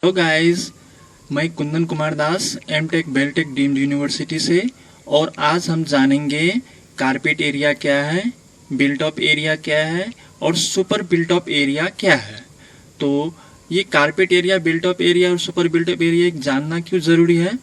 Hello guys, मैं Kundan Kumar Das MTech Beltek deemed university से। और आज हम जानेंगे कारपेट एरिया क्या है, बिल्ट अप एरिया क्या है और सुपर बिल्ट अप एरिया क्या है। तो ये carpet area, built up area और सुपर बिल्ट अप एरिया जानना क्यों ज़रूरी है।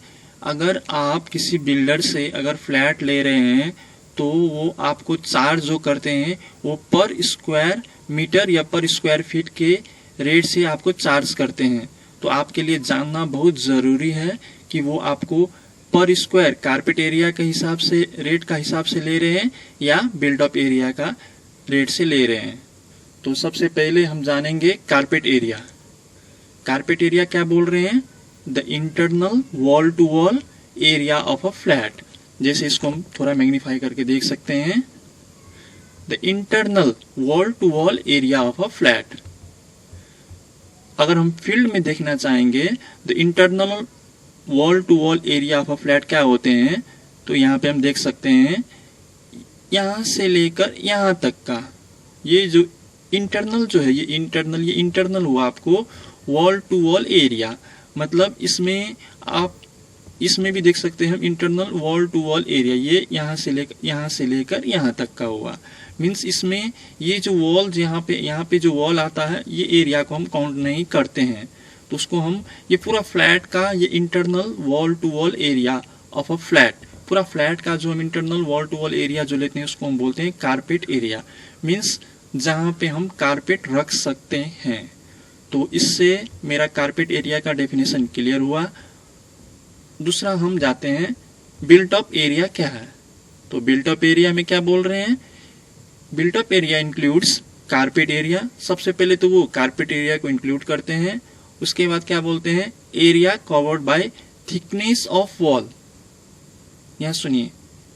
अगर आप किसी बिल्डर से अगर फ्लैट ले रहे हैं तो वो आपको चार्ज जो करते हैं वो पर स्क्वायर मीटर या पर स्क्वायर फीट के रेट से आपको चार्ज करते हैं। तो आपके लिए जानना बहुत ज़रूरी है कि वो आपको पर स्क्वायर कारपेट एरिया के हिसाब से, रेट का हिसाब से ले रहे हैं या बिल्ट अप एरिया का रेट से ले रहे हैं। तो सबसे पहले हम जानेंगे कारपेट एरिया। कारपेट एरिया क्या बोल रहे हैं? The internal wall to wall area of a flat. जैसे इसको हम थोड़ा मैग्नीफाई करके देख सकते हैं। The internal wall to wall area of a flat. अगर हम फील्ड में देखना चाहेंगे तो internal wall to wall area of a flat क्या होते हैं, तो यहाँ पे हम देख सकते हैं यहाँ से लेकर यहाँ तक का ये जो इंटरनल जो है, ये इंटरनल हुआ आपको वॉल टू वॉल एरिया। मतलब इसमें आप इसमें भी देख सकते हैं हम internal wall to wall area, ये यहाँ से लेकर यहाँ तक का हुआ। मीन्स इसमें ये जो वॉल यहाँ पे जो वॉल आता है ये एरिया को हम काउंट नहीं करते हैं। तो उसको हम ये पूरा फ्लैट का ये internal wall to wall area of a flat, पूरा फ्लैट का जो हम internal wall to wall area जो लेते हैं उसको हम बोलते हैं कारपेट एरिया। मीन्स जहाँ पे हम कारपेट रख सकते हैं। तो इससे मेरा कारपेट एरिया का डेफिनेशन क्लियर हुआ। दूसरा हम जाते हैं बिल्ट अप एरिया क्या है। तो बिल्ट अप एरिया में क्या बोल रहे हैं? Built up area includes carpet area. सबसे पहले तो वो कारपेट एरिया को इंक्लूड करते हैं। उसके बाद क्या बोलते हैं? Area covered by thickness of wall. यहाँ सुनिए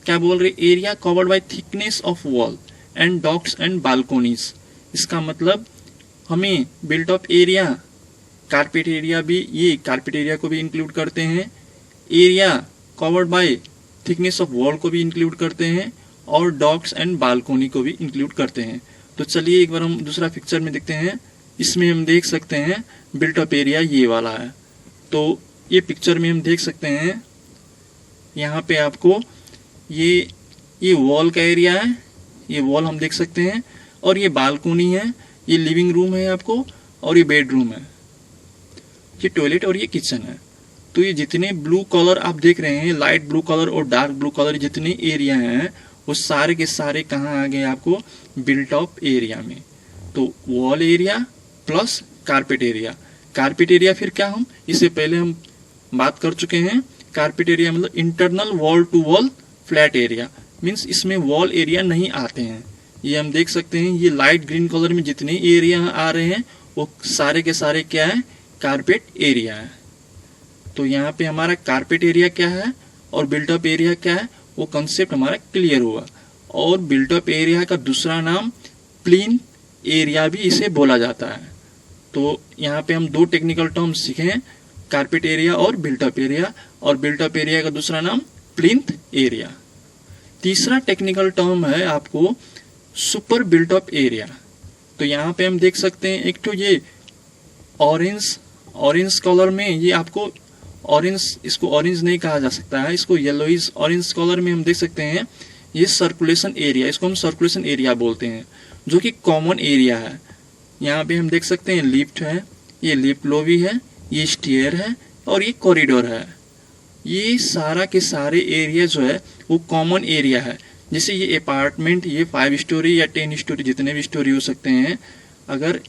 क्या बोल रहे? Area covered by thickness of wall and ducts and balconies. इसका मतलब हमें built up area carpet area भी, ये कारपेट एरिया को भी इंक्लूड करते हैं, area covered by thickness of wall को भी इंक्लूड करते हैं और डॉक्स एंड बालकोनी को भी इंक्लूड करते हैं। तो चलिए एक बार हम दूसरा पिक्चर में देखते हैं। इसमें हम देख सकते हैं बिल्ट अप एरिया ये वाला है। तो ये पिक्चर में हम देख सकते हैं यहाँ पे आपको ये वॉल का एरिया है, ये वॉल हम देख सकते हैं, और ये बालकोनी है, ये लिविंग रूम है आपको, और ये बेडरूम है, ये टॉयलेट और ये किचन है। तो ये जितने ब्लू कलर आप देख रहे हैं, लाइट ब्लू कलर और डार्क ब्लू कलर, जितने एरिया हैं वो सारे के सारे कहाँ आ गए आपको? बिल्ट अप एरिया में। तो wall area plus carpet area. Carpet area फिर क्या, हम इससे पहले हम बात कर चुके हैं। कारपेट एरिया मतलब internal wall to wall flat area. Means इसमें वॉल एरिया नहीं आते हैं। ये हम देख सकते हैं ये लाइट ग्रीन कलर में जितने एरिया आ रहे हैं वो सारे के सारे क्या है? कारपेट एरिया है। तो यहाँ पे हमारा कारपेट एरिया क्या है और बिल्टअप एरिया क्या है वो कंसेप्ट हमारा क्लियर हुआ। और बिल्टअप एरिया का दूसरा नाम प्लीन एरिया भी इसे बोला जाता है। तो यहाँ पे हम दो टेक्निकल टर्म सीखे हैं, कारपेट एरिया और बिल्टअप एरिया। और बिल्टअप एरिया का दूसरा नाम प्लिंथ एरिया। तीसरा टेक्निकल टर्म है आपको सुपर बिल्टअप एरिया। तो यहाँ पे हम देख सकते हैं एक तो ये ऑरेंज कलर में, ये आपको ऑरेंज, इसको ऑरेंज नहीं कहा जा सकता है, इसको येलोइश ऑरेंज कलर में हम देख सकते हैं ये सर्कुलेशन एरिया, इसको हम सर्कुलेशन एरिया बोलते हैं, जो कि कॉमन एरिया है। यहाँ पे हम देख सकते हैं लिफ्ट है, ये लिफ्ट लॉबी है, ये स्टेयर है और ये कॉरिडोर है। ये सारा के सारे एरिया जो है वो कॉमन एरिया है। जैसे ये अपार्टमेंट, ये 5 स्टोरी या 10 स्टोरी जितने भी स्टोरी हो सकते हैं, अगर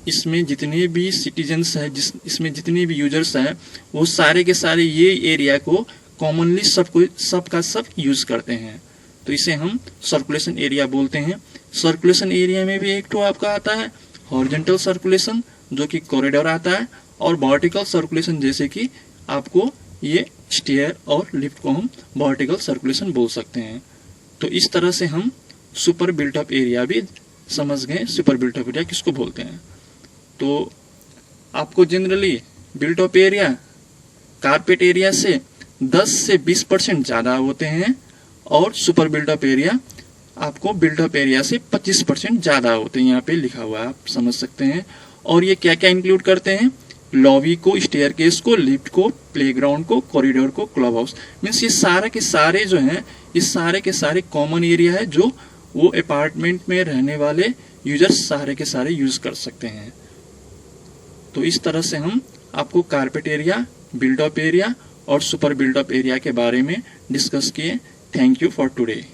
इसमें जितने भी सिटीजन्स हैं, इसमें जितने भी यूजर्स हैं, वो सारे के सारे ये एरिया को कॉमनली सब का सब यूज करते हैं। तो इसे हम सर्कुलेशन एरिया बोलते हैं। सर्कुलेशन एरिया में भी एक तो आपका आता है हॉरिजॉन्टल सर्कुलेशन जो कि कॉरिडोर आता है, और वर्टिकल सर्कुलेशन जैसे कि आपको ये स्टेयर और लिफ्ट को हम वर्टिकल सर्कुलेशन बोल सकते हैं। तो इस तरह से हम सुपर बिल्टअप एरिया भी समझ गए, सुपर बिल्टअप एरिया किसको बोलते हैं। तो आपको generally built up area carpet area से 10 से 20% ज़्यादा होते हैं, और सुपर बिल्टअप एरिया आपको बिल्टअप एरिया से 25% ज़्यादा होते हैं। यहाँ पे लिखा हुआ है, आप समझ सकते हैं। और ये क्या क्या इंक्लूड करते हैं? लॉबी को, स्टेयरकेस को, लिफ्ट को, प्लेग्राउंड को, कॉरिडोर को, क्लब हाउस। मीन्स ये सारे के सारे जो हैं, ये सारे के सारे कॉमन एरिया है जो वो अपार्टमेंट में रहने वाले यूजर्स सारे के सारे यूज कर सकते हैं। तो इस तरह से हम आपको carpet area, built up area और सुपर बिल्ट अप एरिया के बारे में डिस्कस किए। Thank you for today.